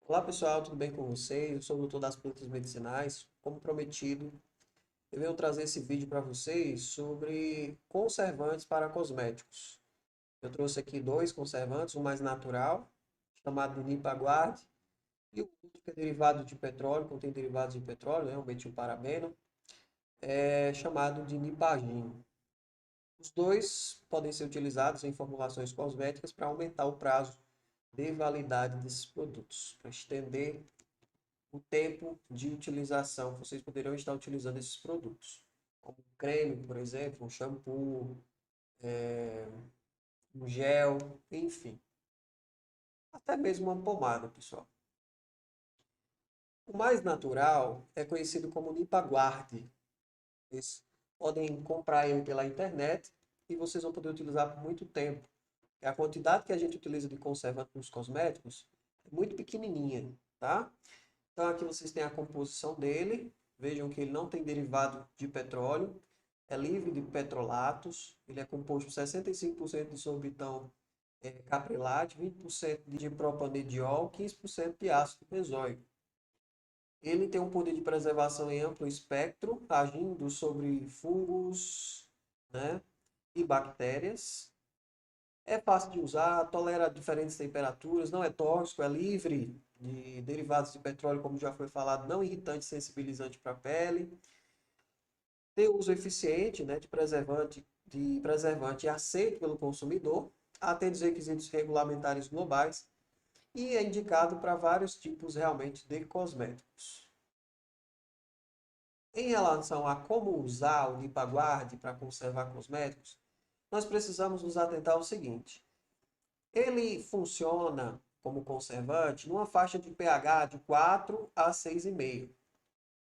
Olá pessoal, tudo bem com vocês? Eu sou o doutor das plantas medicinais. Como prometido, eu venho trazer esse vídeo para vocês sobre conservantes para cosméticos. Eu trouxe aqui dois conservantes, um mais natural, chamado Nipaguard, e o outro que é derivado de petróleo, contém derivados de petróleo, né, o metilparabeno, chamado de Nipagin. Os dois podem ser utilizados em formulações cosméticas para aumentar o prazo de validade desses produtos, para estender o tempo de utilização que vocês poderão estar utilizando esses produtos. Como um creme, por exemplo, um shampoo, um gel, enfim. Até mesmo uma pomada, pessoal. O mais natural é conhecido como Nipaguard. Vocês podem comprar ele pela internet e vocês vão poder utilizar por muito tempo. A quantidade que a gente utiliza de conservante nos cosméticos é muito pequenininha, tá? Então aqui vocês têm a composição dele. Vejam que ele não tem derivado de petróleo. É livre de petrolatos. Ele é composto por 65% de sorbitão caprilate, 20% de propanediol, 15% de ácido benzoico. Ele tem um poder de preservação em amplo espectro, agindo sobre fungos, né, e bactérias. É fácil de usar, tolera diferentes temperaturas, não é tóxico, é livre de derivados de petróleo, como já foi falado, não irritante, sensibilizante para a pele. Tem uso eficiente, né, de preservante aceito pelo consumidor, atende os requisitos regulamentares globais e é indicado para vários tipos realmente de cosméticos. Em relação a como usar o Nipaguard para conservar cosméticos, nós precisamos nos atentar ao seguinte. Ele funciona como conservante numa faixa de pH de 4 a 6,5.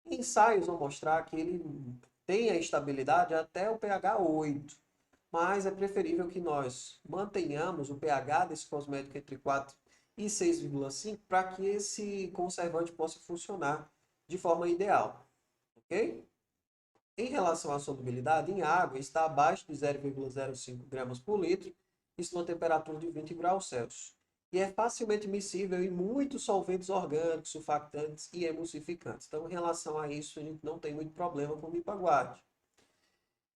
Ensaios vão mostrar que ele tem a estabilidade até o pH 8, mas é preferível que nós mantenhamos o pH desse cosmético entre 4 e 6,5 para que esse conservante possa funcionar de forma ideal, ok? Em relação à solubilidade, em água está abaixo de 0,05 gramas por litro, isso numa temperatura de 20 graus Celsius. E é facilmente miscível em muitos solventes orgânicos, surfactantes e emulsificantes. Então, em relação a isso, a gente não tem muito problema com o Nipaguard.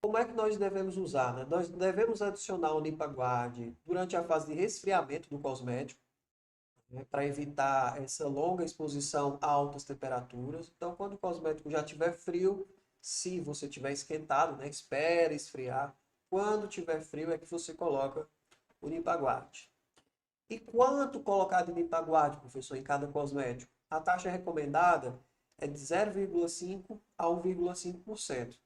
Como é que nós devemos usar, né? Nós devemos adicionar o Nipaguard durante a fase de resfriamento do cosmético, né, para evitar essa longa exposição a altas temperaturas. Então, quando o cosmético já estiver frio, se você tiver esquentado, né, espere esfriar. Quando tiver frio é que você coloca o Nipaguard. E quanto colocar de Nipaguard, professor, em cada cosmético? A taxa recomendada é de 0,5 a 1,5%.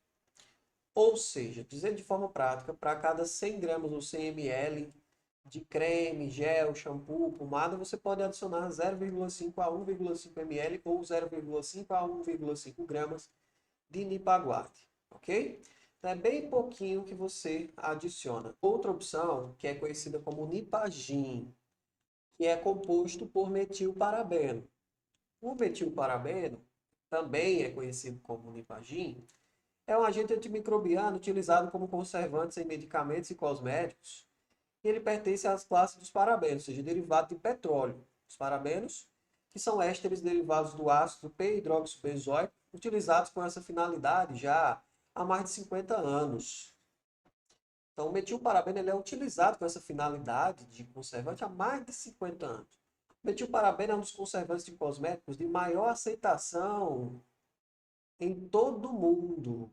Ou seja, dizendo de forma prática, para cada 100 gramas ou 100 ml de creme, gel, shampoo, pomada, você pode adicionar 0,5 a 1,5 ml ou 0,5 a 1,5 gramas de Nipaguard, ok? Então é bem pouquinho que você adiciona. Outra opção, que é conhecida como Nipagin, que é composto por metilparabeno. O metilparabeno, também é conhecido como Nipagin, é um agente antimicrobiano utilizado como conservante em medicamentos e cosméticos. Ele pertence às classes dos parabenos, ou seja, derivado de petróleo. Os parabenos, que são ésteres derivados do ácido p-hidroxibenzoico, utilizados com essa finalidade já há mais de 50 anos. Então, o metilparabeno ele é utilizado com essa finalidade de conservante há mais de 50 anos. O metilparabeno é um dos conservantes de cosméticos de maior aceitação em todo o mundo.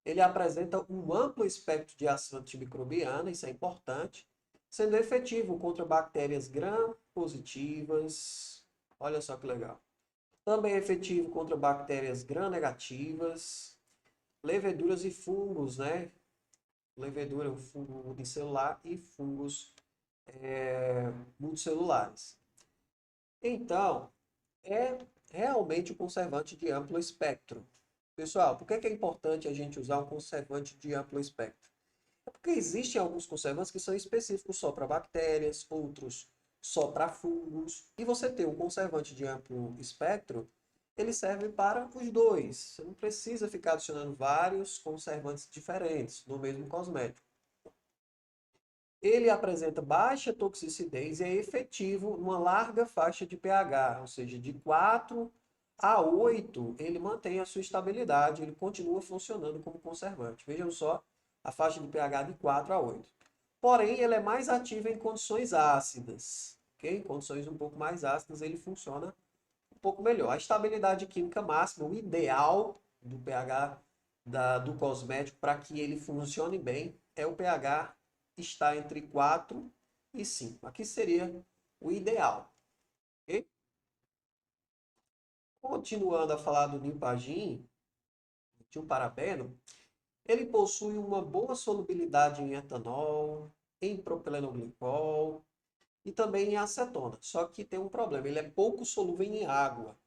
Ele apresenta um amplo espectro de ação antimicrobiana, isso é importante, sendo efetivo contra bactérias gram-positivas. Olha só que legal. Também é efetivo contra bactérias gram-negativas, leveduras e fungos, né? Levedura, o fungo unicelular e fungos multicelulares. Então, é realmente um conservante de amplo espectro. Pessoal, por que é importante a gente usar um conservante de amplo espectro? É porque existem alguns conservantes que são específicos só para bactérias, outros só para fungos. E você ter um conservante de amplo espectro, ele serve para os dois. Você não precisa ficar adicionando vários conservantes diferentes no mesmo cosmético. Ele apresenta baixa toxicidez e é efetivo numa larga faixa de pH, ou seja, de 4 a 8, ele mantém a sua estabilidade, ele continua funcionando como conservante. Vejam só, a faixa de pH de 4 a 8. Porém, ele é mais ativo em condições ácidas. Okay? Em condições um pouco mais ácidas, ele funciona um pouco melhor. A estabilidade química máxima, o ideal do pH do cosmético para que ele funcione bem, é o pH está entre 4 e 5. Aqui seria o ideal. Okay? Continuando a falar do Limpagin, de um parabeno, ele possui uma boa solubilidade em etanol, em propilenoglicol e também em acetona. Só que tem um problema, ele é pouco solúvel em água.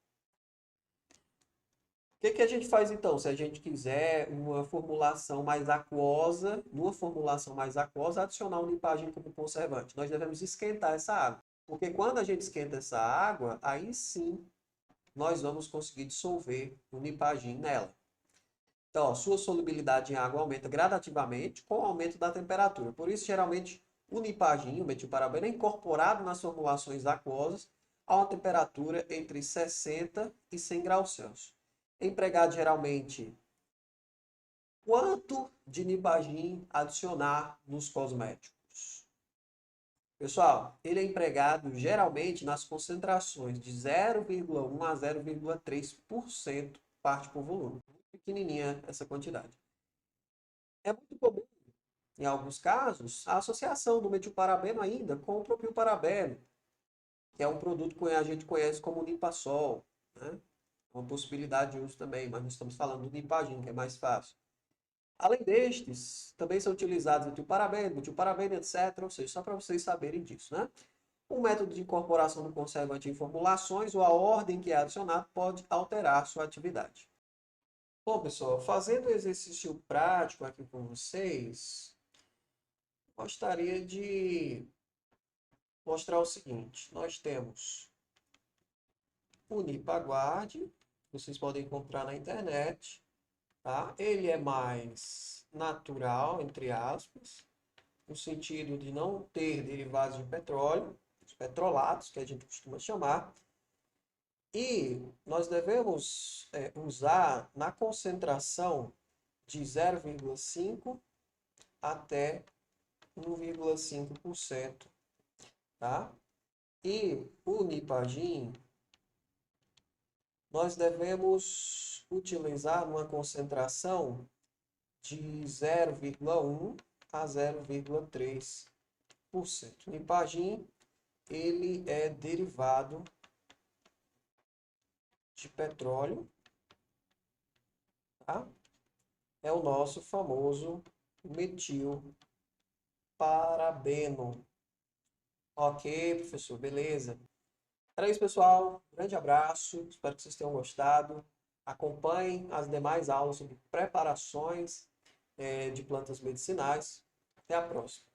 O que a gente faz então, se a gente quiser uma formulação mais aquosa, numa formulação mais aquosa, adicionar o Limpagin como conservante? Nós devemos esquentar essa água. Porque quando a gente esquenta essa água, aí sim nós vamos conseguir dissolver o Limpagin nela. Então, ó, sua solubilidade em água aumenta gradativamente com o aumento da temperatura. Por isso, geralmente, o Limpagin, o metilparabeno, é incorporado nas formulações aquosas a uma temperatura entre 60 e 100 graus Celsius. É empregado geralmente quanto de Limpagin adicionar nos cosméticos. Pessoal, ele é empregado geralmente nas concentrações de 0,1 a 0,3% parte por volume. Muito pequenininha essa quantidade. É muito comum, em alguns casos, a associação do metilparabeno ainda com o propilparabeno, que é um produto que a gente conhece como Limpasol, né? Uma possibilidade de uso também, mas nós estamos falando do Limpagin, que é mais fácil. Além destes, também são utilizados metilparabeno, etc. Ou seja, só para vocês saberem disso, né? O método de incorporação do conservante em formulações ou a ordem que é adicionado pode alterar sua atividade. Bom, pessoal, fazendo o exercício prático aqui com vocês, gostaria de mostrar o seguinte. Nós temos o Nipaguard, vocês podem encontrar na internet, tá? Ele é mais natural, entre aspas, no sentido de não ter derivados de petróleo, os petrolatos, que a gente costuma chamar, e nós devemos usar na concentração de 0,5 até 1,5%, tá? E o Nipagin, nós devemos utilizar uma concentração de 0,1 a 0,3%. O Nipagin, ele é derivado de petróleo, tá? É o nosso famoso metilparabeno. Ok, professor, beleza. Era isso, pessoal. Grande abraço. Espero que vocês tenham gostado. Acompanhem as demais aulas sobre preparações de plantas medicinais. Até a próxima.